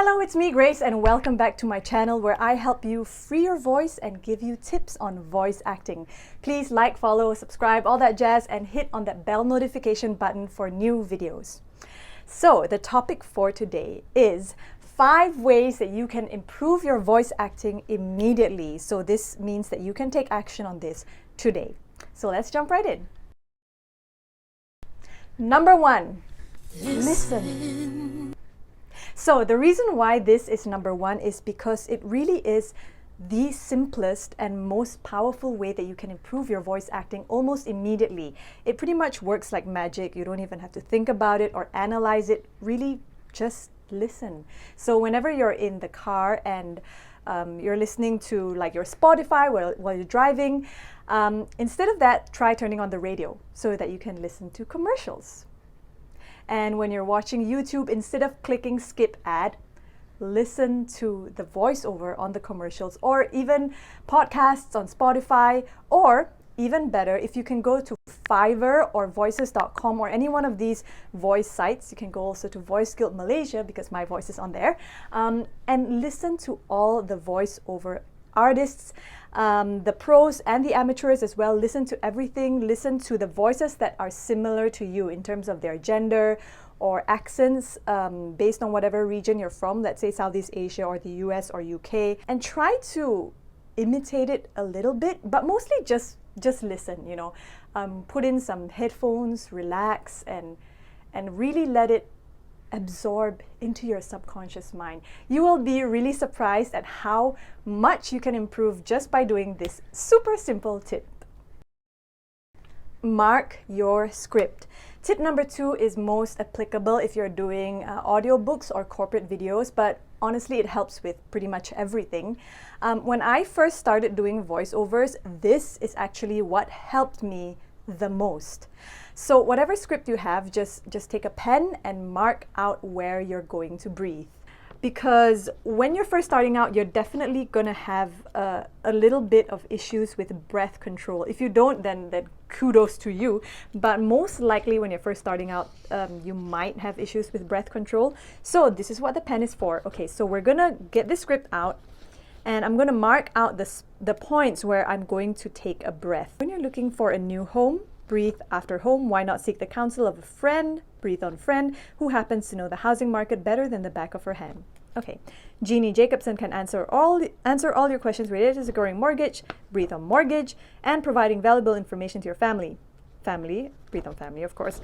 Hello, it's me, Grace, and welcome back to my channel where I help you free your voice and give you tips on voice acting. Please like, follow, subscribe, all that jazz, and hit on that bell notification button for new videos. So, the topic for today is 5 ways that you can improve your voice acting immediately. So this means that you can take action on this today. So let's jump right in. Number 1, listen. So the reason why this is number 1 is because it really is the simplest and most powerful way that you can improve your voice acting almost immediately. It pretty much works like magic. You don't even have to think about it or analyze it. Really, just listen. So whenever you're in the car and you're listening to like your Spotify while you're driving, instead of that, try turning on the radio so that you can listen to commercials. And when you're watching YouTube, instead of clicking skip ad, listen to the voiceover on the commercials, or even podcasts on Spotify, or even better, if you can go to Fiverr or voices.com or any one of these voice sites. You can go also to Voice Guild Malaysia because my voice is on there, and listen to all the voiceover artists, the pros and the amateurs as well. Listen to everything. Listen to the voices that are similar to you in terms of their gender or accents, based on whatever region you're from, let's say Southeast Asia or the US or UK, and try to imitate it a little bit, but mostly just listen, you know. Put in some headphones, relax, and really let it absorb into your subconscious mind. You will be really surprised at how much you can improve just by doing this super simple tip. Mark your script. Tip number 2 is most applicable if you're doing audiobooks or corporate videos, but honestly it helps with pretty much everything. When I first started doing voiceovers, this is actually what helped me the most. So whatever script you have, just take a pen and mark out where you're going to breathe. Because when you're first starting out, you're definitely gonna have a little bit of issues with breath control. If you don't, then kudos to you. But most likely when you're first starting out, you might have issues with breath control. So this is what the pen is for. Okay, so we're gonna get the script out, and I'm gonna mark out the points where I'm going to take a breath. When you're looking for a new home, breathe after home. Why not seek the counsel of a friend? Breathe on friend who happens to know the housing market better than the back of her hand. Okay, Jeannie Jacobson can answer all your questions related to securing mortgage. Breathe on mortgage and providing valuable information to your family. Family, breathe on family, of course.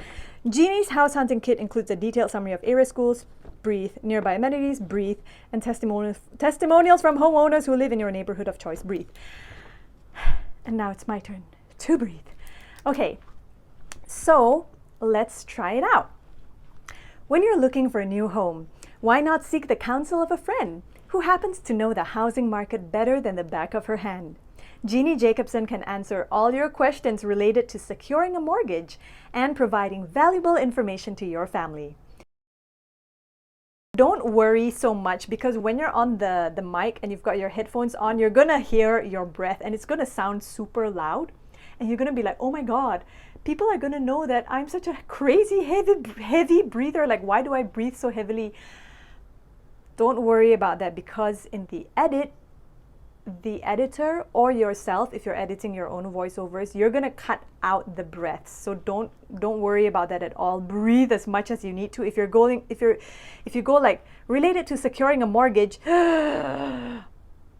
Jeannie's house hunting kit includes a detailed summary of area schools. Breathe, nearby amenities. Breathe, and testimonials from homeowners who live in your neighborhood of choice. Breathe. And now it's my turn to breathe. Okay, so let's try it out. When you're looking for a new home, why not seek the counsel of a friend who happens to know the housing market better than the back of her hand? Jeannie Jacobson can answer all your questions related to securing a mortgage and providing valuable information to your family. Don't worry so much, because when you're on the mic and you've got your headphones on, you're gonna hear your breath and it's gonna sound super loud. And you're going to be like, oh my God, people are going to know that I'm such a crazy heavy breather. Like, why do I breathe so heavily? Don't worry about that, because in the edit, the editor or yourself, if you're editing your own voiceovers, you're going to cut out the breaths. So don't worry about that at all. Breathe as much as you need to. If you go like related to securing a mortgage,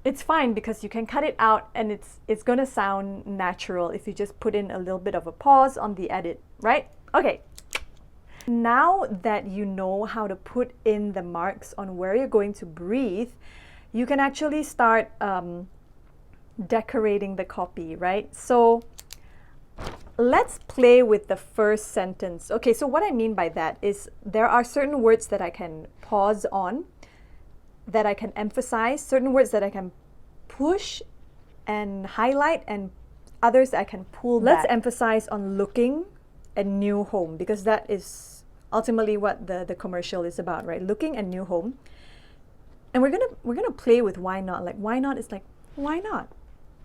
it's fine, because you can cut it out and it's gonna sound natural if you just put in a little bit of a pause on the edit, right? Okay. Now that you know how to put in the marks on where you're going to breathe, you can actually start decorating the copy, right? So let's play with the first sentence. Okay, so what I mean by that is there are certain words that I can pause on, that I can emphasize, certain words that I can push and highlight, and others that I can pull back. Let's emphasize on looking a new home, because that is ultimately what the commercial is about, right? Looking a new home. And we're gonna play with why not. Like, why not is like, why not?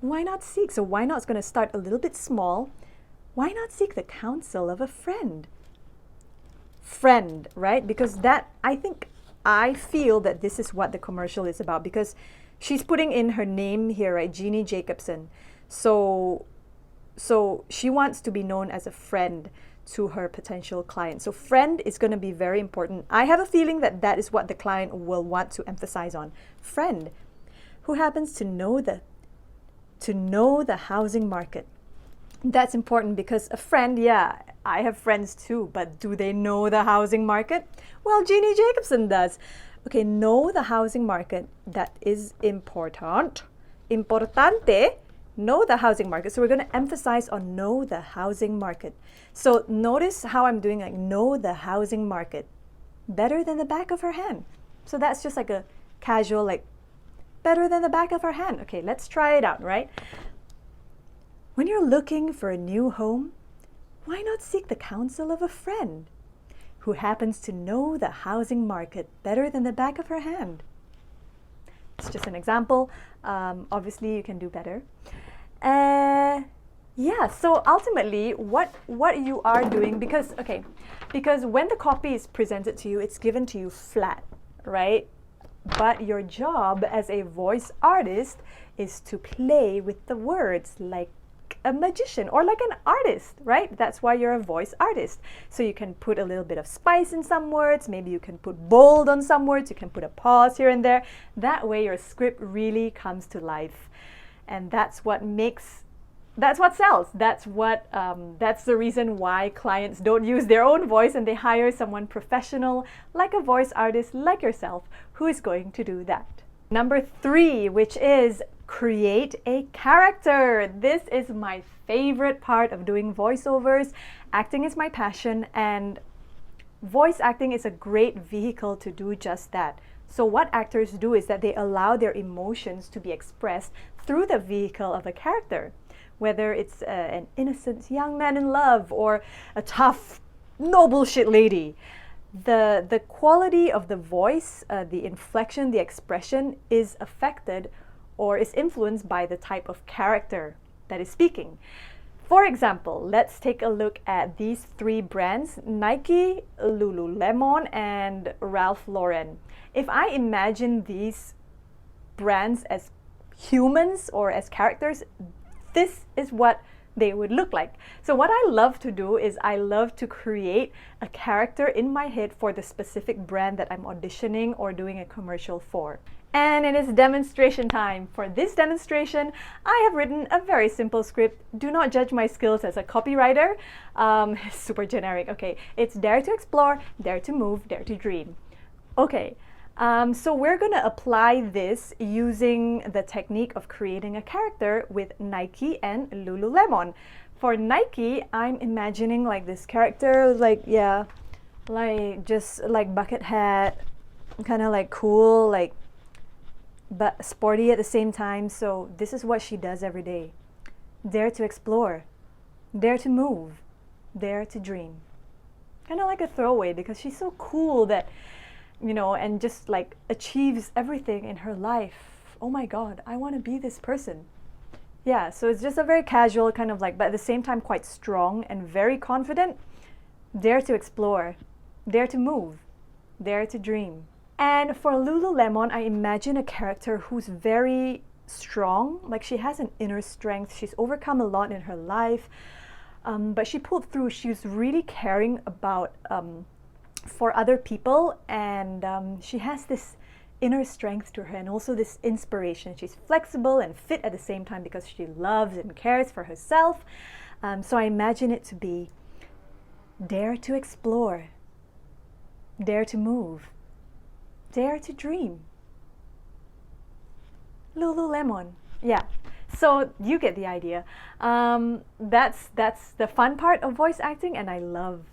Why not seek? So why not is gonna start a little bit small. Why not seek the counsel of a friend? Friend, right? Because that, I think I feel that this is what the commercial is about, because she's putting in her name here, right? Jeannie Jacobson. So she wants to be known as a friend to her potential client. So friend is going to be very important. I have a feeling that that is what the client will want to emphasize on. Friend who happens to know the housing market. That's important, because a friend, yeah, I have friends too, but do they know the housing market? Well, Jeannie Jacobson does. Okay, know the housing market. That is important. Importante. Know the housing market. So we're going to emphasize on know the housing market. So notice how I'm doing, like, know the housing market better than the back of her hand. So that's just like a casual, like, better than the back of her hand. Okay, let's try it out, right? When you're looking for a new home, why not seek the counsel of a friend who happens to know the housing market better than the back of her hand? It's just an example. Obviously, you can do better. Yeah, so ultimately, what you are doing, because when the copy is presented to you, it's given to you flat, right? But your job as a voice artist is to play with the words like a magician or like an artist, right? That's why you're a voice artist. So you can put a little bit of spice in some words, maybe you can put bold on some words, you can put a pause here and there. That way your script really comes to life. And that's what sells. That's the reason why clients don't use their own voice and they hire someone professional, like a voice artist like yourself, who is going to do that. Number 3, which is create a character. This is my favorite part of doing voiceovers. Acting is my passion, and voice acting is a great vehicle to do just that. So what actors do is that they allow their emotions to be expressed through the vehicle of a character, whether it's an innocent young man in love or a tough, no bullshit lady. The quality of the voice, the inflection, the expression is affected or is influenced by the type of character that is speaking. For example, let's take a look at these 3 brands: Nike, Lululemon, and Ralph Lauren. If I imagine these brands as humans or as characters, this is what they would look like. So what I love to do is I love to create a character in my head for the specific brand that I'm auditioning or doing a commercial for. And it is demonstration time. For this demonstration, I have written a very simple script. Do not judge my skills as a copywriter. Super generic. Okay, it's dare to explore, dare to move, dare to dream. Okay, so we're gonna apply this using the technique of creating a character with Nike and Lululemon. For Nike, I'm imagining like this character, like, yeah, like just like bucket hat, kind of like cool, like, but sporty at the same time. So this is what she does every day. Dare to explore, dare to move, dare to dream. Kind of like a throwaway, because she's so cool that, you know, and just like achieves everything in her life. Oh my God, I want to be this person. Yeah, so it's just a very casual kind of like, but at the same time quite strong and very confident. Dare to explore, dare to move, dare to dream. And for Lululemon, I imagine a character who's very strong, like she has an inner strength. She's overcome a lot in her life, but she pulled through. She's really caring about for other people, and she has this inner strength to her and also this inspiration. She's flexible and fit at the same time because she loves and cares for herself. So I imagine it to be dare to explore, dare to move, dare to dream. Lululemon. Yeah, so you get the idea. That's the fun part of voice acting, and I love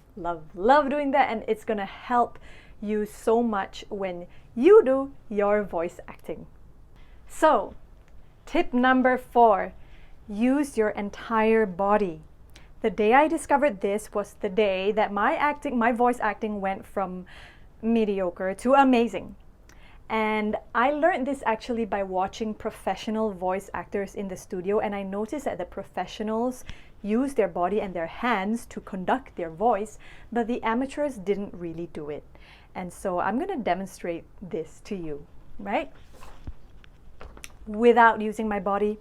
doing that, and it's gonna help you so much when you do your voice acting. So, tip number 4, use your entire body. The day I discovered this was the day that my voice acting went from mediocre to amazing. And I learned this actually by watching professional voice actors in the studio, and I noticed that the professionals use their body and their hands to conduct their voice, but the amateurs didn't really do it. And so I'm going to demonstrate this to you, right? Without using my body.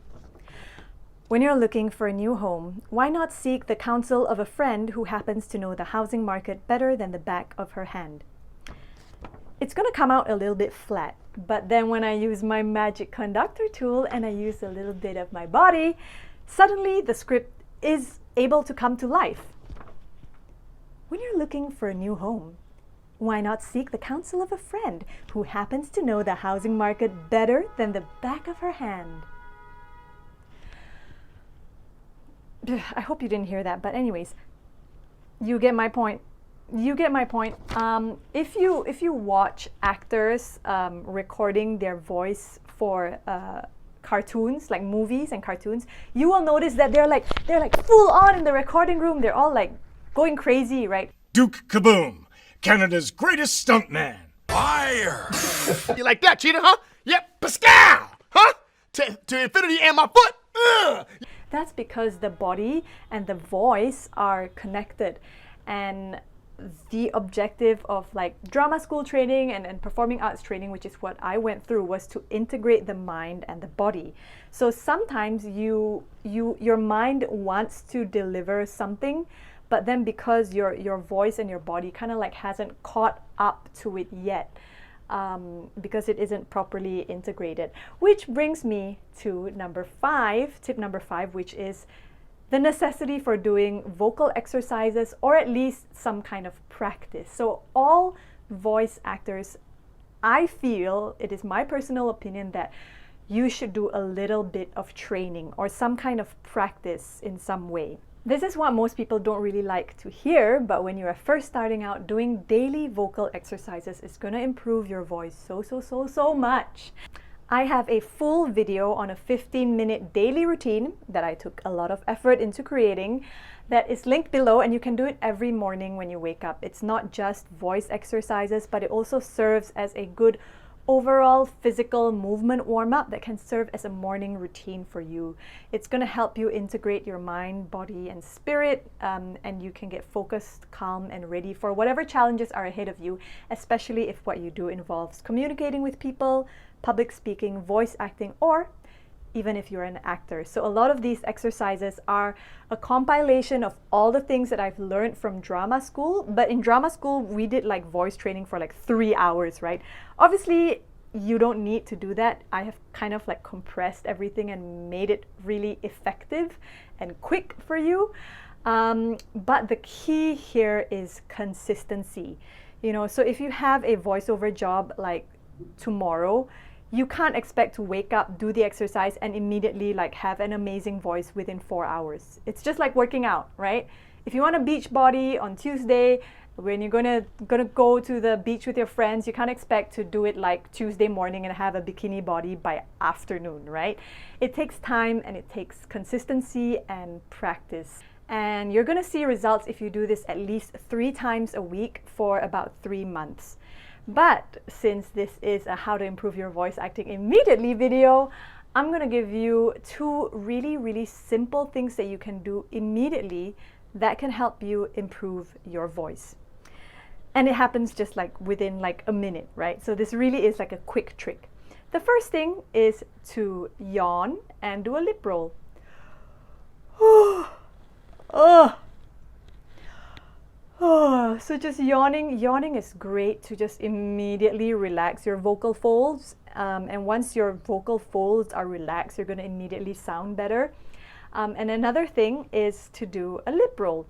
When you're looking for a new home, why not seek the counsel of a friend who happens to know the housing market better than the back of her hand? It's going to come out a little bit flat, but then when I use my magic conductor tool and I use a little bit of my body, suddenly the script is able to come to life. When you're looking for a new home, why not seek the counsel of a friend who happens to know the housing market better than the back of her hand? I hope you didn't hear that, but anyways, you get my point. You get my point. If you watch actors recording their voice for cartoons, like movies and cartoons, you will notice that they're like full on in the recording room. They're all like going crazy, right? Duke Kaboom, Canada's greatest stuntman. Fire! You like that, Cheetah, huh? Yep, Pascal! Huh? To infinity and my foot! Ugh. That's because the body and the voice are connected. And the objective of like drama school training and performing arts training, which is what I went through, was to integrate the mind and the body. So sometimes your mind wants to deliver something, but then because your voice and your body kind of like hasn't caught up to it yet, because it isn't properly integrated. Which brings me to tip number 5, which is the necessity for doing vocal exercises or at least some kind of practice. So all voice actors, I feel, it is my personal opinion, that you should do a little bit of training or some kind of practice in some way. This is what most people don't really like to hear, but when you are first starting out, doing daily vocal exercises is going to improve your voice so much. I have a full video on a 15-minute daily routine that I took a lot of effort into creating that is linked below, and you can do it every morning when you wake up. It's not just voice exercises, but it also serves as a good overall physical movement warm-up that can serve as a morning routine for you. It's going to help you integrate your mind, body, and spirit, and you can get focused, calm, and ready for whatever challenges are ahead of you, especially if what you do involves communicating with people, public speaking, voice acting, or even if you're an actor. So a lot of these exercises are a compilation of all the things that I've learned from drama school. But in drama school, we did like voice training for like 3 hours, right? Obviously, you don't need to do that. I have kind of like compressed everything and made it really effective and quick for you. But the key here is consistency. You know, so if you have a voiceover job like tomorrow, you can't expect to wake up, do the exercise, and immediately like have an amazing voice within 4 hours. It's just like working out, right? If you want a beach body on Tuesday, when you're gonna go to the beach with your friends, you can't expect to do it like Tuesday morning and have a bikini body by afternoon, right? It takes time and it takes consistency and practice. And you're gonna see results if you do this at least 3 times a week for about 3 months. But since this is a how to improve your voice acting immediately video, I'm going to give you 2 really simple things that you can do immediately that can help you improve your voice. And it happens just like within like a minute, right? So this really is like a quick trick. The first thing is to yawn and do a lip roll. So just yawning is great to just immediately relax your vocal folds. And once your vocal folds are relaxed, you're going to immediately sound better. And another thing is to do a lip roll.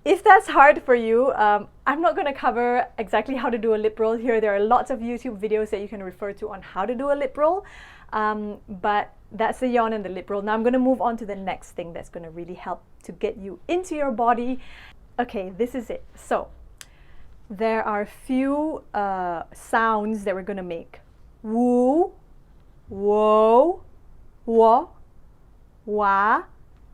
If that's hard for you, I'm not going to cover exactly how to do a lip roll here. There are lots of YouTube videos that you can refer to on how to do a lip roll. But that's the yawn and the lip roll. Now I'm going to move on to the next thing that's going to really help to get you into your body. Okay, this is it. So there are a few sounds that we're going to make. Woo, whoa, wah, wah,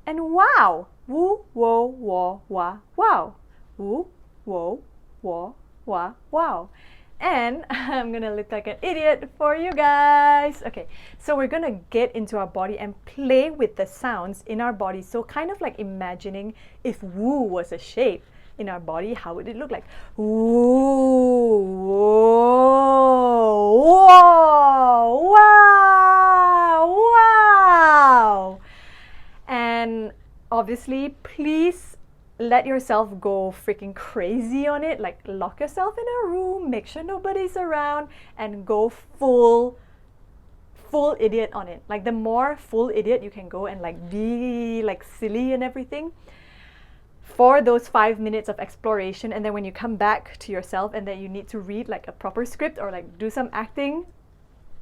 and wow. Woo, whoa, wah, wah, wow. Woo, whoa, wah, wah, wow. And I'm gonna look like an idiot for you guys. Okay, so we're gonna get into our body and play with the sounds in our body. So kind of like imagining if woo was a shape in our body, how would it look like? Woo, whoa, whoa, wow, wow. And obviously, please let yourself go freaking crazy on it. Like, lock yourself in a room, make sure nobody's around, and go full idiot on it. Like, the more full idiot you can go and like be like silly and everything for those 5 minutes of exploration, and then when you come back to yourself and then you need to read like a proper script or like do some acting,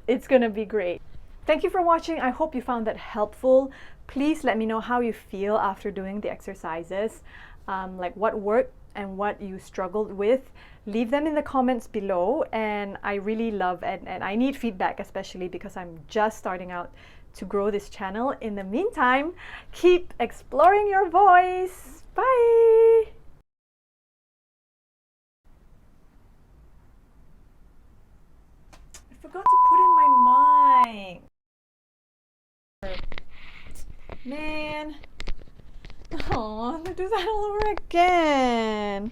it's gonna be great. Thank you for watching. I hope you found that helpful. Please let me know how you feel after doing the exercises, like what worked and what you struggled with. Leave them in the comments below, and I really love and I need feedback, especially because I'm just starting out to grow this channel. In the meantime, keep exploring your voice. Bye! I forgot to put in my mic. Man. Oh, do that all over again.